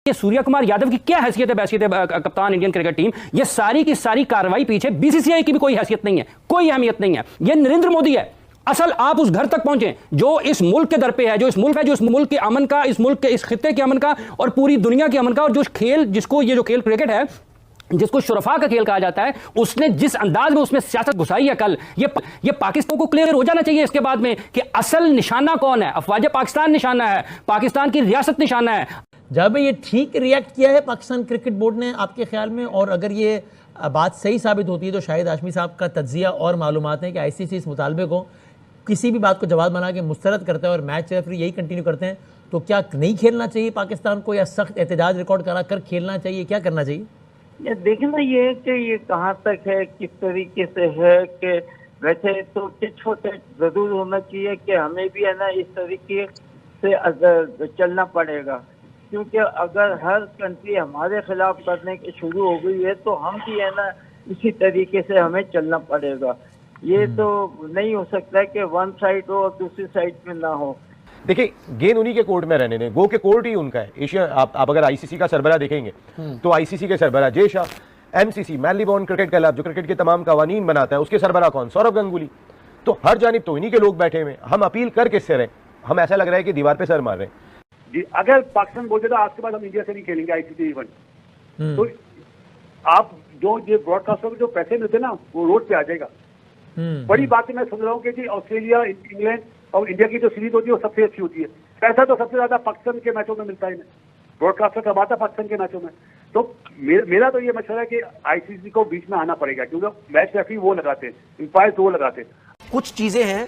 ये सूर्य कुमार यादव की क्या हैसियत है बैसियत है कप्तान इंडियन क्रिकेट टीम? ये सारी की सारी कार्रवाई पीछे बीसीसीआई की भी कोई हैसियत नहीं है, कोई अहमियत नहीं है। ये नरेंद्र मोदी है असल। आप उस घर तक पहुंचे जो इस मुल्क के दर पे है, जो इस मुल्क है, जो इस मुल्क के अमन का, इस मुल्क के इस खित्ते के अमन का और पूरी दुनिया के अमन का, और जो खेल जिसको ये जो खेल क्रिकेट है जिसको शुरफा का खेल कहा जाता है, उसने जिस अंदाज में उसमें सियासत घुसाई है कल, ये पाकिस्तान को क्लियर हो जाना चाहिए इसके बाद में कि असल निशाना कौन है। अफवाज पाकिस्तान निशाना है, पाकिस्तान की रियासत निशाना है। जब ये ठीक रिएक्ट किया है पाकिस्तान क्रिकेट बोर्ड ने आपके ख्याल में, और अगर ये बात सही साबित होती है तो शायद हाशमी साहब का तज्जिया और मालूमात है कि आईसीसी इस मुतालबे को किसी भी बात को जवाब बना के मुस्तरद करता है और मैच रेफरी यही कंटिन्यू करते हैं, तो क्या नहीं खेलना चाहिए पाकिस्तान को, या सख्त एहतजाज रिकॉर्ड करा कर खेलना चाहिए, क्या करना चाहिए? ये देखना ये कि ये कहाँ तक है, किस तरीके से है कि वैसे तो छोटे जरूर होना चाहिए कि हमें भी है ना इस तरीके से अगर चलना पड़ेगा, क्योंकि अगर हर कंट्री हमारे खिलाफ करने की शुरू हो गई है तो हम भी है ना इसी तरीके से हमें चलना पड़ेगा। ये तो नहीं हो सकता है कि वन साइड हो और दूसरी साइड में ना हो। देखिए, गेंद उन्हीं के कोर्ट में रहने दें, गो के कोर्ट ही उनका है। एशिया आप अगर आईसीसी का सरबराह देखेंगे तो आईसीसी के सरबराह Jay Shah, MCC मैनलीबॉर्न cricket club जो क्रिकेट के तमाम कवानीन बनाता है, उसके सरबराह कौन? सौरव गंगुली। तो हर जानिब तो इन्हीं के लोग बैठे हुए। हम अपील कर किससे रहे? हम ऐसा लग रहा है कि दीवार पे सर मार रहे हैं। जी, अगर पाकिस्तान बोलते तो आज के बाद हम इंडिया से नहीं खेलेंगे आईसीसी इवेंट, तो आप जो ये ब्रॉडकास्टर को जो पैसे मिलते ना वो रोड पे आ जाएगा। बड़ी बात है, मैं समझ रहा हूँ कि जी ऑस्ट्रेलिया, इंग्लैंड और इंडिया की जो सीरीज होती है वो सबसे अच्छी होती है। पैसा तो सबसे ज्यादा पाकिस्तान के मैचों में मिलता है, ब्रॉडकास्टर कमाता है पाकिस्तान के मैचों में। तो मेरा तो ये मशवरा है कि आईसीसी को बीच में आना पड़ेगा, क्योंकि मैच रेफरी वो लगाते हैं, अंपायर वो लगाते हैं। कुछ चीजें हैं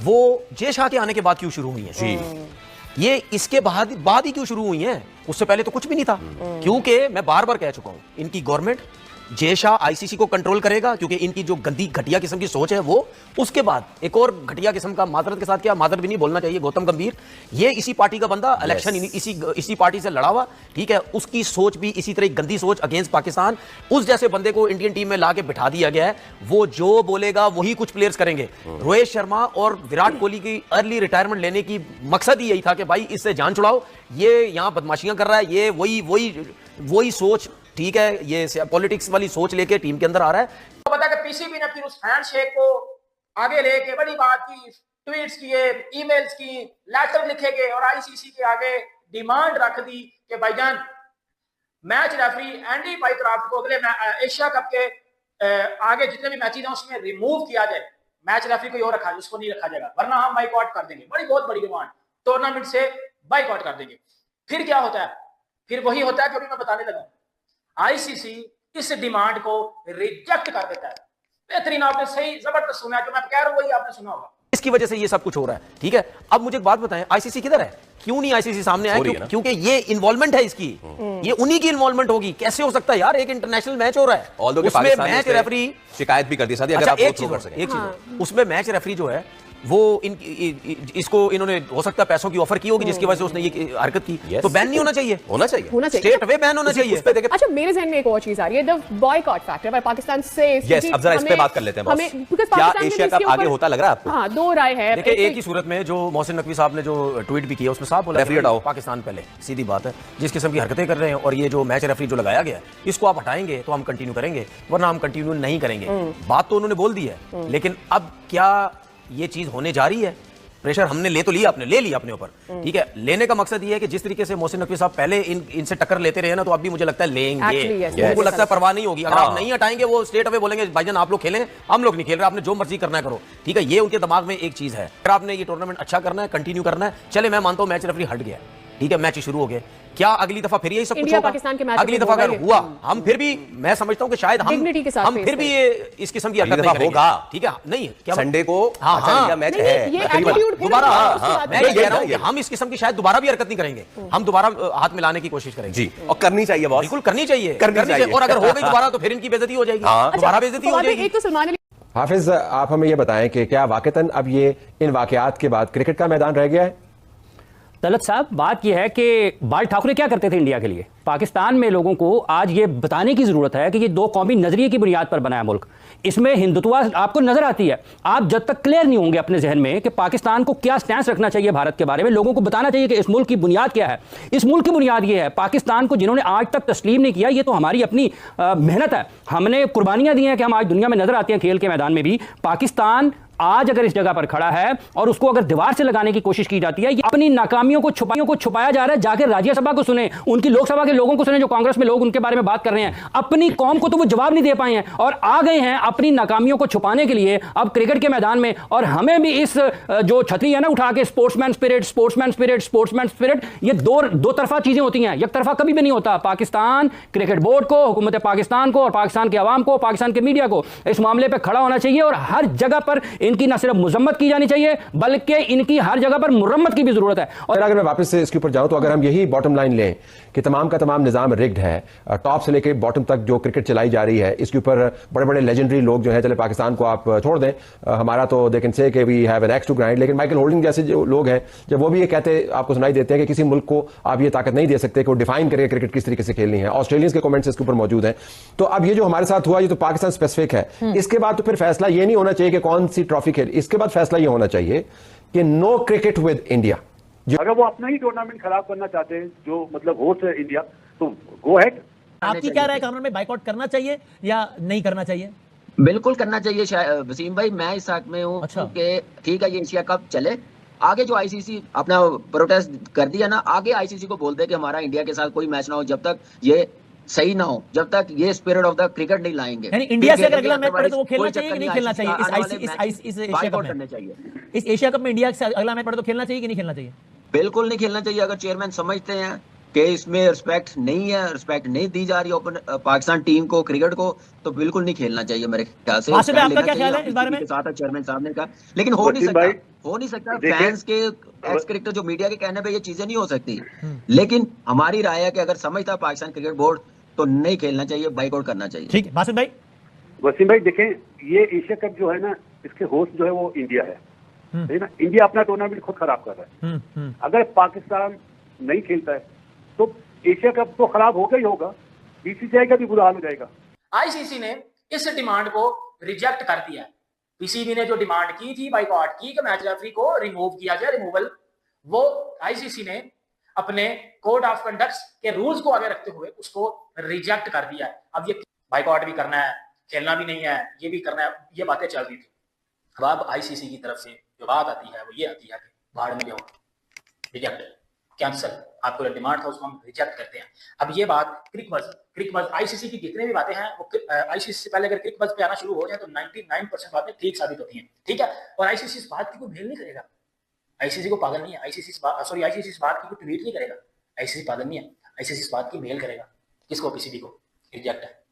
वो जय शाह के आने के बाद क्यों शुरू हुई हैं, ये इसके बाद ही क्यों शुरू हुई हैं? उससे पहले तो कुछ भी नहीं था। क्योंकि मैं बार बार कह चुका हूं, इनकी गवर्नमेंट जय शाह आईसीसी को कंट्रोल करेगा, क्योंकि इनकी जो गंदी घटिया किस्म की सोच है वो। उसके बाद एक और घटिया किस्म का, माजरत के साथ, क्या माजरत भी नहीं बोलना चाहिए, गौतम गंभीर, ये इसी पार्टी का बंदा, इलेक्शन इसी पार्टी से लड़ा हुआ, ठीक है। उसकी सोच भी इसी तरह गंदी सोच अगेंस्ट पाकिस्तान। उस जैसे बंदे को इंडियन टीम में लाके बिठा दिया गया है। वो जो बोलेगा वही कुछ प्लेयर्स करेंगे। रोहित शर्मा और विराट कोहली की अर्ली रिटायरमेंट लेने की मकसद ही यही था कि भाई इससे जान छुड़ाओ, ये यहां बदमाशियां कर रहा है, ये वही सोच, ठीक है, ये पॉलिटिक्स वाली सोच लेके टीम के अंदर आ रहा है। तो पता कि पीसीबी ने फिर उस हैंडशेक को आगे लेके बड़ी बात की, ट्वीट्स किए, ईमेल्स की, लेटर लिखे गए और आईसीसी के आगे डिमांड रख दी कि भाईजान मैच रेफरी एंडी पाइक्राफ्ट को अगले एशिया कप के आगे जितने भी मैचेस हैं उसमें रिमूव किया जाए। मैच रेफरी को और रखा जाए, उसको नहीं रखा जाएगा, वरना हम बाइकआउट कर देंगे। बहुत बड़ी डिमांड, टूर्नामेंट से बाइकआउट कर देंगे। फिर क्या होता है? फिर वही होता है जो भी मैं बताने लगा। आईसीसी इस डिमांड को रिजेक्ट कर देता है। बेहतरीन, आपने सही जबरदस्त सुना, जो मैं कह रहा हूं वही आपने सुना होगा। इसकी वजह से ये सब कुछ हो रहा है, ठीक है। अब मुझे एक बात बताएं, आईसीसी किधर है? क्यों नहीं आईसीसी सामने आया? क्योंकि ये इन्वॉल्वमेंट है इसकी, ये उन्हीं की इन्वॉल्वमेंट होगी। कैसे हो सकता है यार, एक इंटरनेशनल मैच हो रहा है, उसमें मैच रेफरी शिकायत भी कर दी। एक चीज, उसमें मैच रेफरी जो है वो इसको इन्होंने हो सकता है पैसों की ऑफर की होगी जिसकी वजह से उसने ये हरकत की। तो बैन नहीं होना चाहिए, स्टेट अवे बैन होना चाहिए। अच्छा, मेरे जहन में एक और चीज आ रही है, द बॉयकॉट फैक्टर। पाकिस्तान से अब जरा इस पे बात कर लेते हैं। क्या एशिया कप आगे होता लग रहा है आपको? हाँ, दो राय है। देखिए, एक ही सूरत में जो मोहसिन नकवी साहब ने जो ट्वीट भी किया उसमें साफ बोला रेफरी हटाओ पाकिस्तान पहले। सीधी बात है, जिस किस्म की हरकतें कर रहे हैं और ये जो मैच रेफरी जो लगाया गया इसको आप हटाएंगे तो हम कंटिन्यू करेंगे, वरना हम कंटिन्यू नहीं करेंगे। बात तो उन्होंने बोल दी है, लेकिन अब क्या ये चीज होने जा रही है? प्रेशर हमने ले लिया अपने ऊपर, ठीक है। लेने का मकसद ये है कि जिस तरीके से मोहसिन नकवी साहब पहले इनसे टक्कर लेते रहे ना, तो अब भी मुझे लगता है लेंगे। उनको लगता है परवाह नहीं होगी। अगर आप नहीं हटाएंगे वो स्टेट अवे बोलेंगे भाईजान आप लोग खेलें, हम लोग नहीं खेल रहे, आपने जो मर्जी करना है करो, ठीक है। ये उनके दिमाग में एक चीज है। अगर आपने ये टूर्नामेंट अच्छा करना है, कंटिन्यू करना है, चले मैं मानता हूं मैच रेफरी हट गया, ठीक है, मैच शुरू हो गए, क्या अगली दफा फिर यही सब कुछ होगा? अगली दफा अगर हुआ, हम फिर भी, मैं समझता हूं कि शायद हम फिर भी ये इस किस्म की हरकत नहीं करेंगे, ठीक है। नहीं क्या संडे को मैच है दोबारा, मैं ये कह रहा हूं कि हम इस किस्म की शायद दोबारा भी हरकत नहीं करेंगे, हम दोबारा हाथ मिलाने की कोशिश करेंगे जी। और करनी चाहिए, बिल्कुल करनी चाहिए। और अगर हो गई दोबारा तो फिर इनकी बेइज्जती हो जाएगी, दोबारा बेइज्जती हो जाएगी। हाफिज, आप हमें ये बताएं कि क्या वाकईतन अब ये इन वाकयात के बाद क्रिकेट का मैदान रह गया है? तलत साहब, बात यह है कि बाल ठाकरे क्या करते थे इंडिया के लिए? पाकिस्तान में लोगों को आज ये बताने की ज़रूरत है कि ये दो कौमी नज़रिए की बुनियाद पर बना है मुल्क। इसमें हिंदुत्व आपको नज़र आती है। आप जब तक क्लियर नहीं होंगे अपने जहन में कि पाकिस्तान को क्या स्टैंड रखना चाहिए भारत के बारे में, लोगों को बताना चाहिए कि इस मुल्क की बुनियाद क्या है। इस मुल्क की बुनियाद ये है, पाकिस्तान को जिन्होंने आज तक तस्लीम नहीं किया, ये तो हमारी अपनी मेहनत है। हमने कुर्बानियाँ दी हैं कि हम आज दुनिया में नज़र आते हैं खेल के मैदान में भी। पाकिस्तान आज अगर इस जगह पर खड़ा है और उसको अगर दीवार से लगाने की कोशिश की जाती है, ये अपनी नाकामियों को छुपाया जा रहा है। जाकर राज्यसभा को सुने, उनकी लोकसभा के लोगों को सुने, जो कांग्रेस में लोग उनके बारे में बात कर रहे हैं। अपनी कौम को तो वो जवाब नहीं दे पाए हैं और आ गए हैं अपनी नाकामियों को छुपाने के लिए अब क्रिकेट के मैदान में। और हमें भी इस जो छतरी है ना उठा के, स्पोर्ट्समैन स्पिरिट, ये दो तरफा चीजें होती हैं, एक तरफा कभी भी नहीं होता। पाकिस्तान क्रिकेट बोर्ड को, हुकूमत पाकिस्तान को और पाकिस्तान के अवाम को, पाकिस्तान के मीडिया को इस मामले पर खड़ा होना चाहिए और हर जगह पर इनकी न सिर्फ मजम्मत की जानी चाहिए बल्कि इनकी हर जगह पर मुरम्मत की भी जरूरत है। और अगर मैं वापस से इसके ऊपर जाऊं तो अगर हम यही बॉटम लाइन लें कि तमाम का तमाम निजाम रिग्ड है, टॉप से लेकर बॉटम तक जो क्रिकेट चलाई जा रही है, इसके ऊपर बड़े बड़े लेजेंडरी लोग जो हैं, चले पाकिस्तान को आप छोड़ दें, हमारा तो दे कैन से कि we have an axe to grind, लेकिन माइकल होल्डिंग जैसे जो लोग हैं, जब वो भी ये कहते आपको सुनाई देते हैं कि किसी मुल्क को आप ये ताकत नहीं दे सकते कि वो डिफाइन करें क्रिकेट किस तरीके से खेलनी है। ऑस्ट्रेलियंस के कमेंट्स इसके ऊपर मौजूद हैं। तो अब ये जो हमारे साथ हुआ, ये तो पाकिस्तान स्पेसिफिक है। इसके बाद तो फिर फैसला ये नहीं होना चाहिए कि कौन सी ट्रॉफी खेल, इसके बाद फैसला ये होना चाहिए कि नो क्रिकेट विद इंडिया। अगर वो अपना ही टूर्नामेंट खराब करना चाहते हैं, जो मतलब होस्ट है इंडिया, तो गो हेड। आपकी क्या राय कानून में बाइकआउट करना चाहिए या नहीं करना चाहिए? बिल्कुल करना चाहिए वसीम भाई, मैं इस हक में हूँ। अच्छा। कि ठीक है, ये एशिया कप चले, आगे जो आईसीसी अपना प्रोटेस्ट कर दिया ना, आगे आईसीसी को बोलते हैं कि हमारा इंडिया के साथ कोई मैच ना हो जब तक ये सही ना हो, जब तक ये स्पिरिट ऑफ द क्रिकेट नहीं लाएंगे। यानी इंडिया से अगर अगला मैच पड़े तो वो खेलना चाहिए कि नहीं खेलना चाहिए? इस एशिया कप में, इस एशिया कप में इंडिया से अगला मैच पड़े तो खेलना चाहिए कि नहीं खेलना चाहिए? बिल्कुल नहीं खेलना चाहिए। अगर चेयरमैन समझते हैं कि इसमें रिस्पेक्ट नहीं है, रिस्पेक्ट नहीं दी जा रही ओपन पाकिस्तान टीम को, क्रिकेट को, तो बिल्कुल नहीं खेलना चाहिए मेरे ख्याल से। आपका क्या ख्याल है इस बारे में? साथ चेयरमैन साहब ने कहा, लेकिन हो नहीं सकता। फैंस के, एक्स क्रिकेटर, जो मीडिया के कहने पे ये चीजें नहीं हो सकती। लेकिन हमारी राय है कि अगर समझता पाकिस्तान क्रिकेट बोर्ड तो नहीं खेलना चाहिए, बाइकआउट करना चाहिए। ठीक है बासित भाई। वसीम भाई देखें, ये एशिया कप जो है ना, इसके होस्ट जो है वो इंडिया है ना। इंडिया अपना टूर्नामेंट खुद खराब कर रहा है। अगर पाकिस्तान नहीं खेलता है तो एशिया कप तो खराब होगा ही होगा, बीसीसीआई का भी बुरा हाल हो जाएगा। आईसीसी ने इस डिमांड को रिजेक्ट कर दिया। पीसीबी ने जो डिमांड की थी बाइकआउट की कि मैच रेफरी को रिमूव किया जाए, रिमूवल, वो आईसीसी ने अपने कोड ऑफ कंडक्ट के रूल्स को आगे रखते हुए उसको रिजेक्ट कर दिया है। अब ये बाइकआउट भी करना है, खेलना भी नहीं है, ये भी करना है, ये बातें चल रही थी। अब आईसीसी की तरफ से जो बात आती है वो ये आती है कि बाहर में जाओ, रिजेक्ट, कैंसिल, आपको जो डिमांड था उसको हम रिजेक्ट करते हैं। अब ये बात क्रिकबज़ आईसीसी की जितने भी बातें हैं वो आईसीसी से पहले अगर क्रिकबज़ पे आना शुरू हो जाए तो 99% बातें ठीक साबित होती हैं, ठीक है। और आईसीसी इस बात की कोई मेल नहीं करेगा, आईसीसी को पागल नहीं है, आईसीसी इस बात की कोई ट्वीट नहीं करेगा, आईसीसी पागल नहीं है, आईसीसी इस बात की मेल करेगा। किसको? पीसीबी को। रिजेक्ट है।